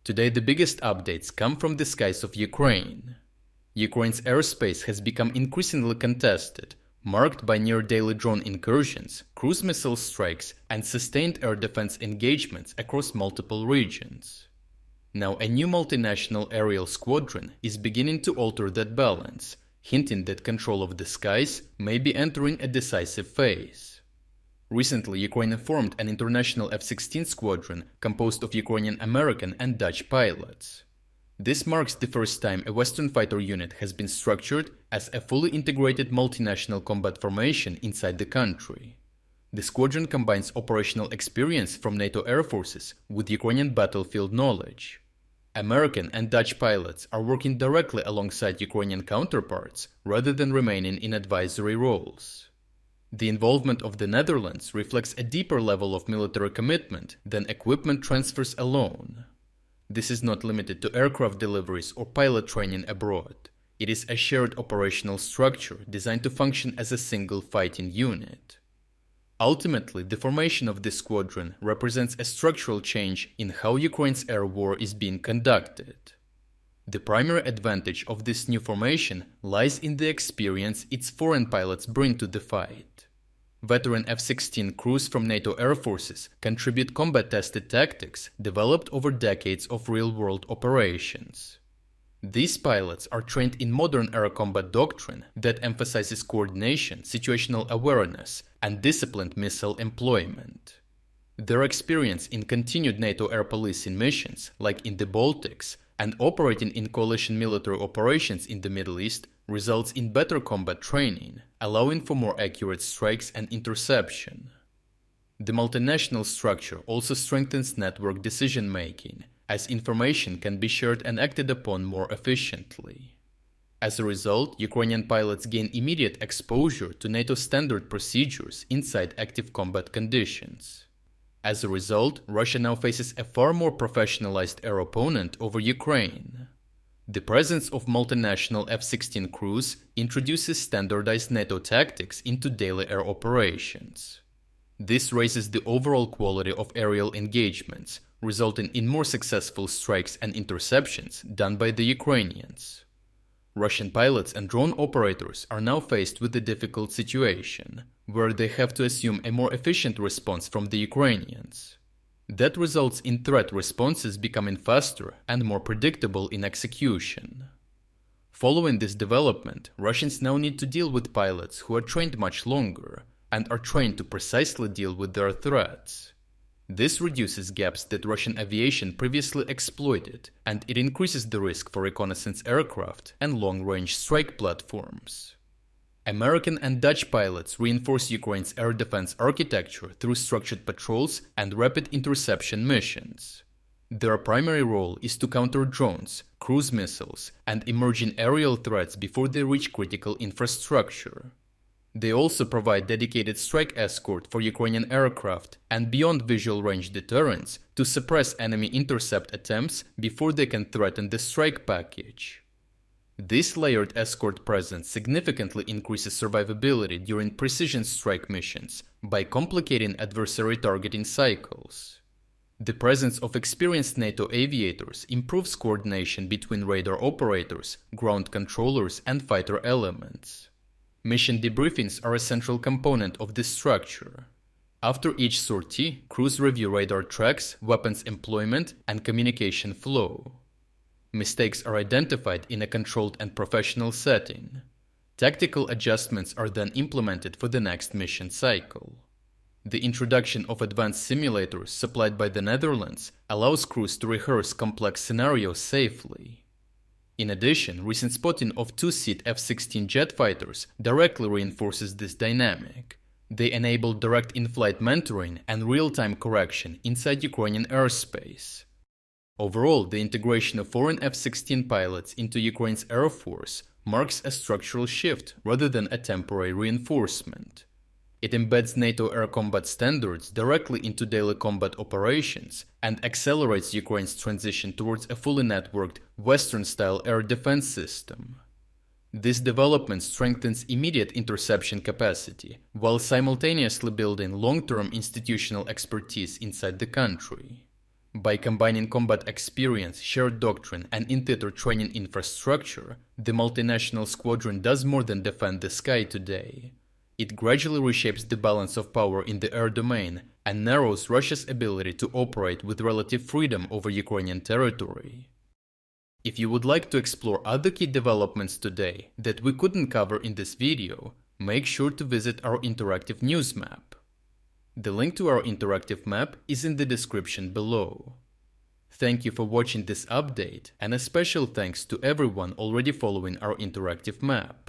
Today the biggest updates come from the skies of Ukraine. Ukraine's airspace has become increasingly contested, marked by near-daily drone incursions, cruise missile strikes, and sustained air defense engagements across multiple regions. Now a new multinational aerial squadron is beginning to alter that balance, hinting that control of the skies may be entering a decisive phase. Recently, Ukraine formed an international F-16 squadron composed of Ukrainian, American, and Dutch pilots. This marks the first time a Western fighter unit has been structured as a fully integrated multinational combat formation inside the country. The squadron combines operational experience from NATO air forces with Ukrainian battlefield knowledge. American and Dutch pilots are working directly alongside Ukrainian counterparts rather than remaining in advisory roles. The involvement of the Netherlands reflects a deeper level of military commitment than equipment transfers alone. This is not limited to aircraft deliveries or pilot training abroad. It is a shared operational structure designed to function as a single fighting unit. Ultimately, the formation of this squadron represents a structural change in how Ukraine's air war is being conducted. The primary advantage of this new formation lies in the experience its foreign pilots bring to the fight. Veteran F-16 crews from NATO air forces contribute combat-tested tactics developed over decades of real-world operations. These pilots are trained in modern air combat doctrine that emphasizes coordination, situational awareness, and disciplined missile employment. Their experience in continued NATO air policing missions, like in the Baltics, and operating in coalition military operations in the Middle East results in better combat training, allowing for more accurate strikes and interception. The multinational structure also strengthens network decision-making, as information can be shared and acted upon more efficiently. As a result, Ukrainian pilots gain immediate exposure to NATO standard procedures inside active combat conditions. As a result, Russia now faces a far more professionalized air opponent over Ukraine. The presence of multinational F-16 crews introduces standardized NATO tactics into daily air operations. This raises the overall quality of aerial engagements, resulting in more successful strikes and interceptions done by the Ukrainians. Russian pilots and drone operators are now faced with a difficult situation, where they have to assume a more efficient response from the Ukrainians. That results in threat responses becoming faster and more predictable in execution. Following this development, Russians now need to deal with pilots who are trained much longer and are trained to precisely deal with their threats. This reduces gaps that Russian aviation previously exploited, and it increases the risk for reconnaissance aircraft and long-range strike platforms. American and Dutch pilots reinforce Ukraine's air defense architecture through structured patrols and rapid interception missions. Their primary role is to counter drones, cruise missiles, and emerging aerial threats before they reach critical infrastructure. They also provide dedicated strike escort for Ukrainian aircraft and beyond visual range deterrence to suppress enemy intercept attempts before they can threaten the strike package. This layered escort presence significantly increases survivability during precision strike missions by complicating adversary targeting cycles. The presence of experienced NATO aviators improves coordination between radar operators, ground controllers, and fighter elements. Mission debriefings are a central component of this structure. After each sortie, crews review radar tracks, weapons employment, and communication flow. Mistakes are identified in a controlled and professional setting. Tactical adjustments are then implemented for the next mission cycle. The introduction of advanced simulators supplied by the Netherlands allows crews to rehearse complex scenarios safely. In addition, recent spotting of two-seat F-16 jet fighters directly reinforces this dynamic. They enable direct in-flight mentoring and real-time correction inside Ukrainian airspace. Overall, the integration of foreign F-16 pilots into Ukraine's air force marks a structural shift rather than a temporary reinforcement. It embeds NATO air combat standards directly into daily combat operations and accelerates Ukraine's transition towards a fully networked Western-style air defense system. This development strengthens immediate interception capacity, while simultaneously building long-term institutional expertise inside the country. By combining combat experience, shared doctrine, and in-theater training infrastructure, the multinational squadron does more than defend the sky today. It gradually reshapes the balance of power in the air domain and narrows Russia's ability to operate with relative freedom over Ukrainian territory. If you would like to explore other key developments today that we couldn't cover in this video, make sure to visit our interactive news map. The link to our interactive map is in the description below. Thank you for watching this update, and a special thanks to everyone already following our interactive map.